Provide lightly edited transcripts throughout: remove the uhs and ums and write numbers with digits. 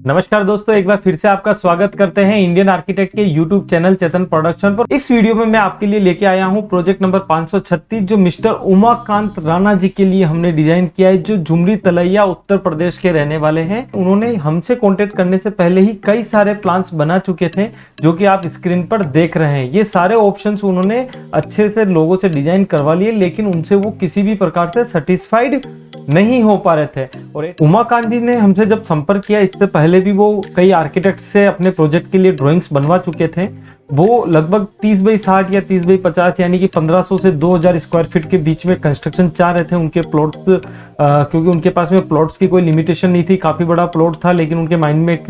नमस्कार दोस्तों, एक बार फिर से आपका स्वागत करते हैं इंडियन आर्किटेक्ट के यूट्यूब चैनल चेतन प्रोडक्शन पर। इस वीडियो में मैं आपके लिए लेके आया हूं प्रोजेक्ट नंबर 536 जो मिस्टर उमाकांत राणा जी के लिए हमने डिजाइन किया है, जो झुमरी तलैया उत्तर प्रदेश के रहने वाले हैं। उन्होंने हमसे कॉन्टेक्ट करने से पहले ही कई सारे प्लान्स बना चुके थे जो कि आप स्क्रीन पर देख रहे हैं। ये सारे ऑप्शन उन्होंने अच्छे से लोगों से डिजाइन करवा लिए, लेकिन उनसे वो किसी भी प्रकार से सेटिस्फाइड नहीं हो पा रहे थे। और उमाकांत जी ने हमसे जब संपर्क किया, इससे पहले भी वो कई आर्किटेक्ट से अपने प्रोजेक्ट के लिए ड्राइंग्स बनवा चुके थे। वो लगभग 30 बाई 60 या 30 बाई 50 यानी कि 1500 से 2000 स्क्वायर फीट के बीच में कंस्ट्रक्शन चाह रहे थे उनके प्लॉट्स, क्योंकि उनके पास में प्लॉट्स की कोई लिमिटेशन नहीं थी। काफ़ी बड़ा प्लॉट था, लेकिन उनके माइंड में एक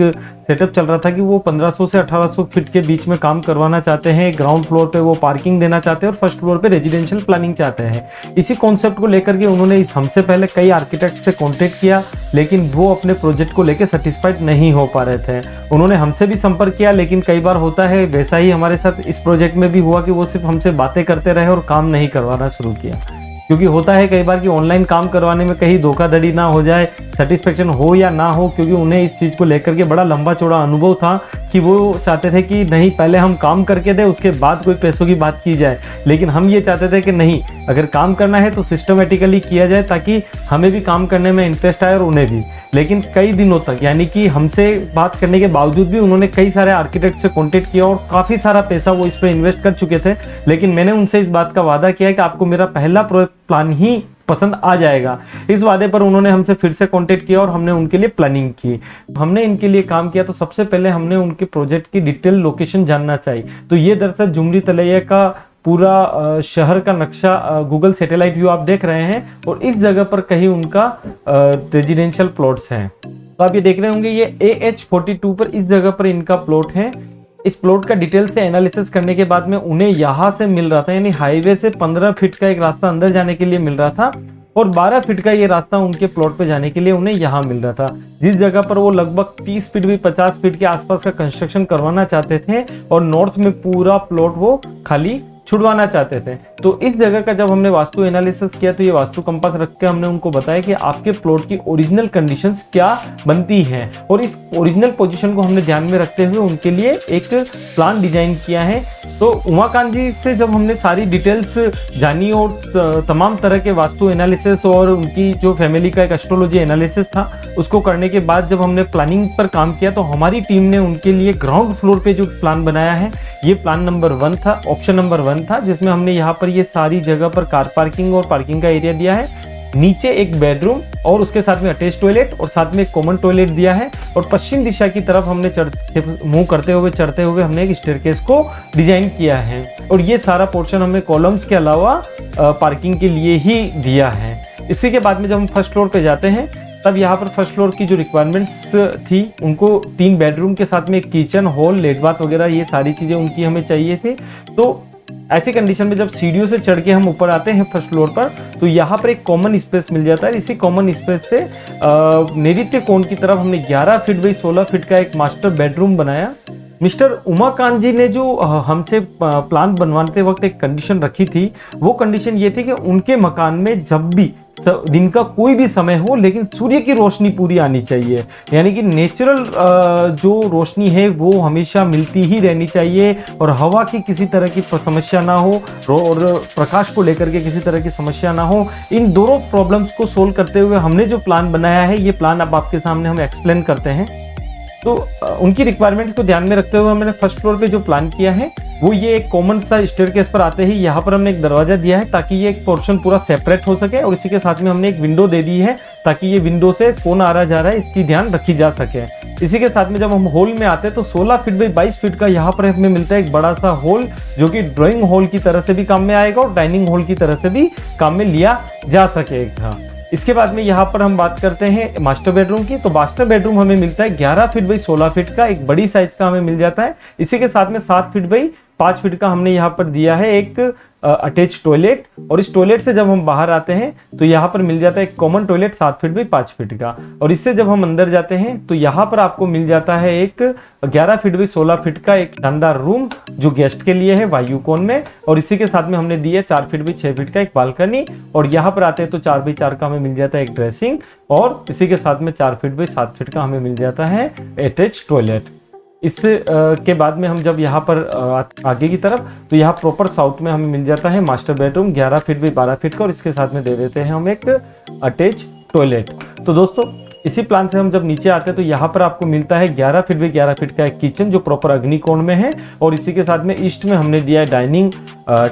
सेटअप चल रहा था कि वो 1500 से 1800 फीट के बीच में काम करवाना चाहते हैं। ग्राउंड फ्लोर पे वो पार्किंग देना चाहते हैं और फर्स्ट फ्लोर पे रेजिडेंशियल प्लानिंग चाहते हैं। इसी कॉन्सेप्ट को लेकर के उन्होंने हमसे पहले कई आर्किटेक्ट से कॉन्टेक्ट किया, लेकिन वो अपने प्रोजेक्ट को लेकर सेटिस्फाइड नहीं हो पा रहे थे। उन्होंने हमसे भी संपर्क किया, लेकिन कई बार होता है वैसा ही हमारे साथ इस प्रोजेक्ट में भी हुआ कि वो सिर्फ हमसे बातें करते रहे और काम नहीं करवाना शुरू किया। क्योंकि होता है कई बार कि ऑनलाइन काम करवाने में कहीं धोखाधड़ी ना हो जाए, सेटिस्फेक्शन हो या ना हो, क्योंकि उन्हें इस चीज़ को लेकर के बड़ा लंबा चौड़ा अनुभव था कि वो चाहते थे कि नहीं, पहले हम काम करके दे, उसके बाद कोई पैसों की बात की जाए। लेकिन हम ये चाहते थे कि नहीं, अगर काम करना है तो सिस्टमेटिकली किया जाए ताकि हमें भी काम करने में इंटरेस्ट आए और उन्हें भी। लेकिन कई दिनों तक, यानी कि हमसे बात करने के बावजूद भी उन्होंने कई सारे आर्किटेक्ट से कॉन्टेक्ट किया और काफ़ी सारा पैसा वो इस पर इन्वेस्ट कर चुके थे। लेकिन मैंने उनसे इस बात का वादा किया कि आपको मेरा पहला प्लान ही पसंद आ जाएगा। इस वादे पर उन्होंने हमसे फिर से कांटेक्ट किया और हमने उनके लिए प्लानिंग की। हमने इनके लिए काम किया तो सबसे पहले हमने उनके प्रोजेक्ट की डिटेल लोकेशन जानना चाहिए। तो ये दरअसल झुमरी तलैया का पूरा शहर का नक्शा गूगल सैटेलाइट व्यू आप देख रहे हैं, और इस जगह पर कहीं उनका रेजिडेंशियल प्लॉट्स हैं। तो आप ये देख रहे होंगे, ये AH42 पर इस जगह पर इनका प्लॉट है। इस प्लॉट का डिटेल से एनालिसिस करने के बाद में उन्हें यहाँ से मिल रहा था, यानी हाईवे से 15 फीट का एक रास्ता अंदर जाने के लिए मिल रहा था और 12 फीट का ये रास्ता उनके प्लॉट पे जाने के लिए उन्हें यहाँ मिल रहा था। जिस जगह पर वो लगभग 30 फीट भी 50 फीट के आसपास का कंस्ट्रक्शन करवाना चाहते थे और नॉर्थ में पूरा प्लॉट वो खाली छुड़वाना चाहते थे। तो इस जगह का जब हमने वास्तु एनालिसिस किया तो ये वास्तु कंपास रख के हमने उनको बताया कि आपके प्लॉट की ओरिजिनल कंडीशंस क्या बनती हैं, और इस ओरिजिनल पोजीशन को हमने ध्यान में रखते हुए उनके लिए एक प्लान डिजाइन किया है। तो उमाकांत जी से जब हमने सारी डिटेल्स जानी और तमाम तरह के वास्तु एनालिसिस और उनकी जो फैमिली का एक एस्ट्रोलॉजी एनालिसिस था उसको करने के बाद जब हमने प्लानिंग पर काम किया, तो हमारी टीम ने उनके लिए ग्राउंड फ्लोर पे जो प्लान बनाया है, ये प्लान नंबर 1 था, ऑप्शन नंबर 1 था, जिसमें हमने यहाँ पर ये सारी जगह पर कार पार्किंग और पार्किंग का एरिया दिया है। नीचे एक बेडरूम और उसके साथ में अटैच टॉयलेट और साथ में एक कॉमन टॉयलेट दिया है, और पश्चिम दिशा की तरफ हमने मुंह करते हुए चढ़ते हुए हमने एक स्टेयरकेस को डिजाइन किया है। और ये सारा पोर्शन हमने कॉलम्स के अलावा पार्किंग के लिए ही दिया है। इसी के बाद में जब हम फर्स्ट फ्लोर पे जाते हैं, तब यहाँ पर फर्स्ट फ्लोर की जो रिक्वायरमेंट्स थी, उनको 3 बेडरूम के साथ में एक किचन, हॉल, लेट बाथ वगैरह, ये सारी चीज़ें उनकी हमें चाहिए थी। तो ऐसी कंडीशन में जब सीढ़ियों से चढ़ के हम ऊपर आते हैं फर्स्ट फ्लोर पर, तो यहाँ पर एक कॉमन स्पेस मिल जाता है। इसी कॉमन स्पेस से नैऋत्य कोण की तरफ हमने 11 फीट बाई 16 फीट का एक मास्टर बेडरूम बनाया। मिस्टर उमाकांत जी ने जो हमसे प्लान बनवाते वक्त एक कंडीशन रखी थी, वो कंडीशन ये थी कि उनके मकान में जब भी दिन का कोई भी समय हो, लेकिन सूर्य की रोशनी पूरी आनी चाहिए, यानी कि नेचुरल जो रोशनी है वो हमेशा मिलती ही रहनी चाहिए, और हवा की किसी तरह की समस्या ना हो और प्रकाश को लेकर के किसी तरह की समस्या ना हो। इन दोनों प्रॉब्लम्स को सोल्व करते हुए हमने जो प्लान बनाया है, ये प्लान अब आपके सामने हम एक्सप्लेन करते हैं। तो उनकी रिक्वायरमेंट को ध्यान में रखते हुए हमने फर्स्ट फ्लोर पे जो प्लान किया है, वो ये एक कॉमन सा स्टेयरकेस पर आते ही यहाँ पर हमने एक दरवाजा दिया है ताकि ये एक पोर्शन पूरा सेपरेट हो सके, और इसी के साथ में हमने एक विंडो दे दी है ताकि ये विंडो से कौन आ रहा जा रहा है इसकी ध्यान रखी जा सके। इसी के साथ में जब हम हॉल में आते हैं तो 16 फीट बाई 22 फीट का यहाँ पर हमें मिलता है एक बड़ा सा हॉल, जो कि ड्राइंग हॉल की तरह से भी काम में आएगा और डाइनिंग हॉल की तरह से भी काम में लिया जा सकेगा। इसके बाद में यहाँ पर हम बात करते हैं मास्टर बेडरूम की। तो मास्टर बेडरूम हमें मिलता है 11 फीट बाई 16 फीट का, एक बड़ी साइज का हमें मिल जाता है। इसी के साथ में 7 फीट बाई 5 फीट का हमने यहाँ पर दिया है एक अटैच टॉयलेट, और इस टॉयलेट से जब हम बाहर आते हैं तो यहाँ पर मिल जाता है एक common toilet 7 feet by 5 feet का, और इससे जब हम अंदर जाते हैं तो यहाँ पर आपको मिल जाता है एक 11 फीट बाई 16 फीट का एक शानदार रूम जो गेस्ट के लिए है वायु कोण में, और इसी के साथ में हमने दी है 4 फीट बाई 6 फीट का एक बालकनी, और यहाँ पर आते हैं तो 4 बाई 4 का हमें मिल जाता है एक ड्रेसिंग, और इसी के साथ में 4 फीट बाई 7 फीट का हमें मिल जाता है अटैच टॉयलेट। इस के बाद में हम जब यहाँ पर आगे की तरफ, तो यहाँ प्रॉपर साउथ में हमें मिल जाता है master bedroom 11 feet by 12 feet का, और इसके साथ में दे देते हैं हम एक अटैच टॉयलेट। तो दोस्तों इसी प्लान से हम जब नीचे आते हैं तो यहाँ पर आपको मिलता है 11 फीट बाई 11 फीट का एक किचन जो प्रॉपर अग्निकोण में है, और इसी के साथ में ईस्ट में हमने दिया है डाइनिंग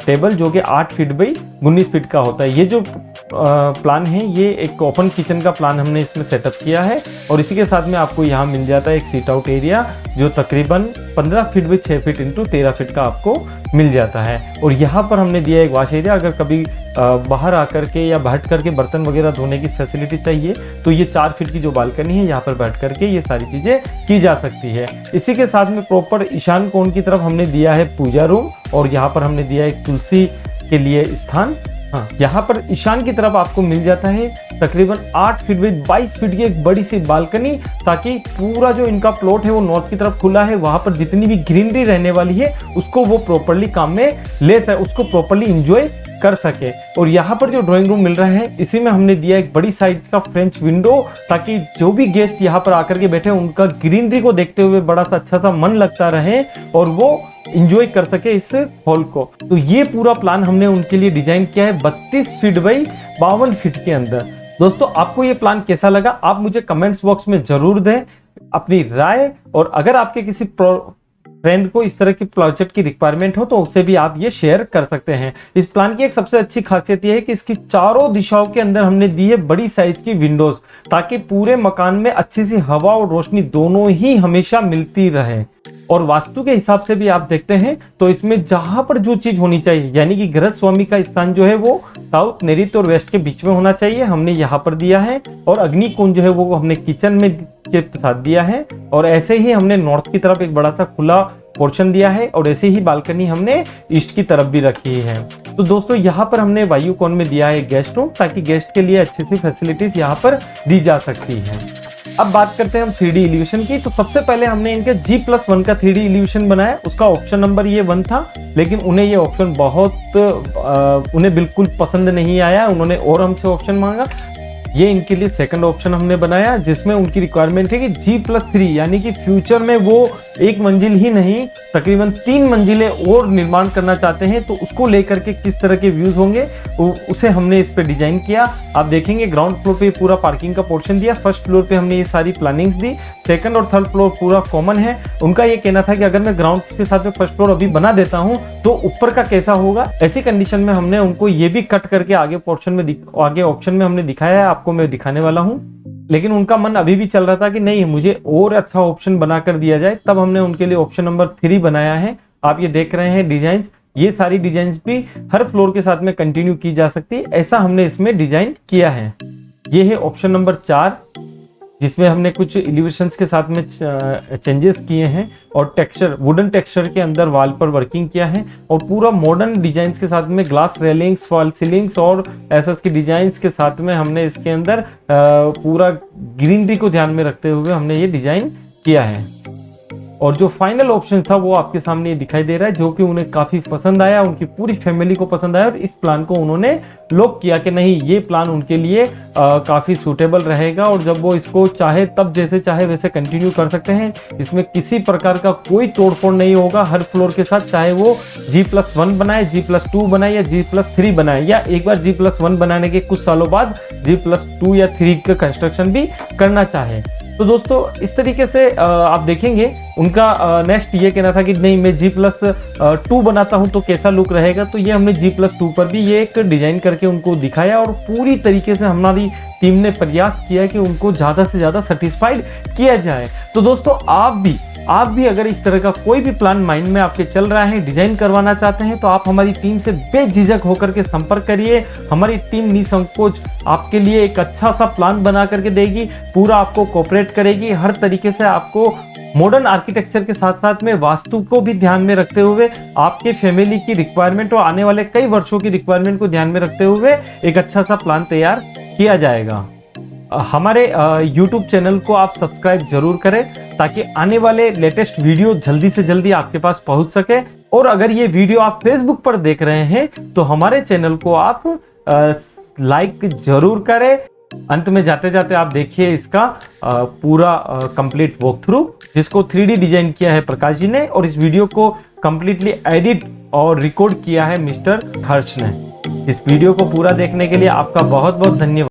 टेबल जो कि 8 फीट बाई 19 फीट का होता है। ये जो प्लान है ये एक ओपन किचन का प्लान हमने इसमें सेटअप किया है, और इसी के साथ में आपको यहाँ मिल जाता है एक सीट आउट एरिया जो तकरीबन 15 feet by 6 feet into 13 feet का आपको मिल जाता है, और यहाँ पर हमने दिया एक वॉश एरिया। अगर कभी बाहर आकर के या बैठ करके बर्तन वगैरह धोने की फैसिलिटी चाहिए तो ये 4 फीट की जो बालकनी है यहाँ पर बैठ करके ये सारी चीजें की जा सकती है। इसी के साथ में प्रॉपर ईशान कोण की तरफ हमने दिया है पूजा रूम, और यहाँ पर हमने दिया एक तुलसी के लिए स्थान। हाँ, यहाँ पर ईशान की तरफ आपको मिल जाता है तकरीबन 8 फीट बाई 22 फीट की एक बड़ी सी बालकनी, ताकि पूरा जो इनका प्लॉट है वो नॉर्थ की तरफ खुला है, वहां पर जितनी भी ग्रीनरी रहने वाली है उसको वो प्रॉपरली काम में ले सके, उसको प्रॉपरली इंजॉय कर सके। और यहाँ पर जो ड्राइंग रूम मिल रहा है इसी में हमने दिया एक बड़ी साइज का फ्रेंच विंडो, ताकि जो भी गेस्ट यहाँ पर आकर के बैठे उनका ग्रीनरी को देखते हुए बड़ा सा अच्छा सा मन लगता रहे और वो इंजॉय कर सके इस हॉल को। तो ये पूरा प्लान हमने उनके लिए डिजाइन किया है 32 फीट बाई 52 फीट के अंदर। दोस्तों आपको ये प्लान कैसा लगा आप मुझे कमेंट्स बॉक्स में जरूर दें अपनी राय, और अगर आपके किसी फ्रेंड को इस तरह की प्रोजेक्ट की रिक्वायरमेंट हो तो उससे भी आप ये शेयर कर सकते हैं। इस प्लान की एक सबसे अच्छी खासियत यह है कि इसकी चारों दिशाओं के अंदर हमने दी है बड़ी साइज की विंडोज, ताकि पूरे मकान में अच्छी सी हवा और रोशनी दोनों ही हमेशा मिलती रहे। और वास्तु के हिसाब से भी आप देखते हैं तो इसमें जहां पर जो चीज होनी चाहिए, यानी कि गृह स्वामी का स्थान जो है वो साउथ, नैऋत्य और वेस्ट के बीच में होना चाहिए, हमने यहाँ पर दिया है। और अग्नि कुंज जो है वो हमने किचन में के साथ दिया है, और ऐसे ही हमने नॉर्थ की तरफ एक बड़ा सा खुला पोर्शन दिया है, और ऐसे ही बालकनी हमने ईस्ट की तरफ भी रखी है। तो दोस्तों यहाँ पर हमने वायु कोण में दिया है गेस्ट रूम, ताकि गेस्ट के लिए अच्छी सी फैसिलिटीज यहाँ पर दी जा सकती है। अब बात करते हैं हम 3D एलिवेशन की। तो सबसे पहले हमने इनके G+1 का 3D एलिवेशन बनाया, उसका ऑप्शन नंबर ये 1 था, लेकिन उन्हें ये ऑप्शन उन्हें बिल्कुल पसंद नहीं आया, उन्होंने और हमसे ऑप्शन मांगा। ये इनके लिए सेकंड ऑप्शन हमने बनाया, जिसमें उनकी रिक्वायरमेंट है कि G+3 यानी कि फ्यूचर में वो एक मंजिल ही नहीं तकरीबन 3 मंजिलें और निर्माण करना चाहते हैं, तो उसको लेकर के किस तरह के व्यूज होंगे उसे हमने इस पे डिजाइन किया। आप देखेंगे ग्राउंड फ्लोर पे पूरा पार्किंग का पोर्शन दिया, फर्स्ट फ्लोर पे हमने ये सारी प्लानिंग्स दी, सेकंड और थर्ड फ्लोर पूरा कॉमन है। उनका ये कहना था कि अगर मैं ग्राउंड के साथ में फर्स्ट फ्लोर अभी बना देता हूं तो ऊपर का कैसा होगा। ऐसी कंडीशन में हमने उनको ये भी कट करके आगे पोर्शन में आगे ऑप्शन में हमने दिखाया है, आपको मैं दिखाने वाला हूं। लेकिन उनका मन अभी भी चल रहा था कि नहीं मुझे और अच्छा ऑप्शन बनाकर दिया जाए, तब हमने उनके लिए ऑप्शन नंबर 3 बनाया है। आप ये देख रहे हैं डिजाइन, ये सारी डिजाइन भी हर फ्लोर के साथ में कंटिन्यू की जा सकती है, ऐसा हमने इसमें डिजाइन किया है। ये है ऑप्शन नंबर 4, जिसमें हमने कुछ एलिवेशंस के साथ में चेंजेस किए हैं, और टेक्सचर वुडन टेक्सचर के अंदर वॉल पर वर्किंग किया है, और पूरा मॉडर्न डिजाइन्स के साथ में ग्लास रेलिंग्स, फॉल सीलिंग्स और ऐसा की डिजाइन्स के साथ में हमने इसके अंदर पूरा ग्रीनरी को ध्यान में रखते हुए हमने ये डिजाइन किया है। और जो फाइनल ऑप्शन था वो आपके सामने दिखाई दे रहा है, जो कि उन्हें काफी पसंद आया, उनकी पूरी फैमिली को पसंद आया, और इस प्लान को उन्होंने लॉक किया कि नहीं ये प्लान उनके लिए काफी सूटेबल रहेगा, और जब वो इसको चाहे तब जैसे चाहे वैसे कंटिन्यू कर सकते हैं। इसमें किसी प्रकार का कोई तोड़फोड़ नहीं होगा हर फ्लोर के साथ, चाहे वो G+1 बनाए, G+2 बनाए या G+3 बनाए, या एक बार G+1 बनाने के कुछ सालों बाद G+2 या 3 का कंस्ट्रक्शन भी करना चाहे। तो दोस्तों इस तरीके से आप देखेंगे उनका नेक्स्ट ये कहना था कि नहीं मैं G+2 बनाता हूं तो कैसा लुक रहेगा, तो ये हमने G+2 पर भी ये एक डिजाइन करके उनको दिखाया, और पूरी तरीके से हमारी टीम ने प्रयास किया कि उनको ज्यादा से ज्यादा सेटिस्फाइड किया जाए। तो दोस्तों आप भी अगर इस तरह का कोई भी प्लान माइंड में आपके चल रहा है, डिजाइन करवाना चाहते हैं, तो आप हमारी टीम से बेझिझक होकर के संपर्क करिए। हमारी टीम निसंकोच आपके लिए एक अच्छा सा प्लान बना करके देगी, पूरा आपको कोऑपरेट करेगी, हर तरीके से आपको मॉडर्न आर्किटेक्चर के साथ साथ में वास्तु को भी ध्यान में रखते हुए, आपके फैमिली की रिक्वायरमेंट और आने वाले कई वर्षों की रिक्वायरमेंट को ध्यान में रखते हुए एक अच्छा सा प्लान तैयार किया जाएगा। हमारे YouTube चैनल को आप सब्सक्राइब जरूर करें ताकि आने वाले लेटेस्ट वीडियो जल्दी से जल्दी आपके पास पहुंच सके। और अगर ये वीडियो आप Facebook पर देख रहे हैं तो हमारे चैनल को आप लाइक जरूर करें। अंत में जाते जाते आप देखिए इसका पूरा कंप्लीट वॉक थ्रू, जिसको 3D डिजाइन किया है प्रकाश जी ने, और इस वीडियो को कंप्लीटली एडिट और रिकॉर्ड किया है मिस्टर हर्ष ने। इस वीडियो को पूरा देखने के लिए आपका बहुत बहुत धन्यवाद।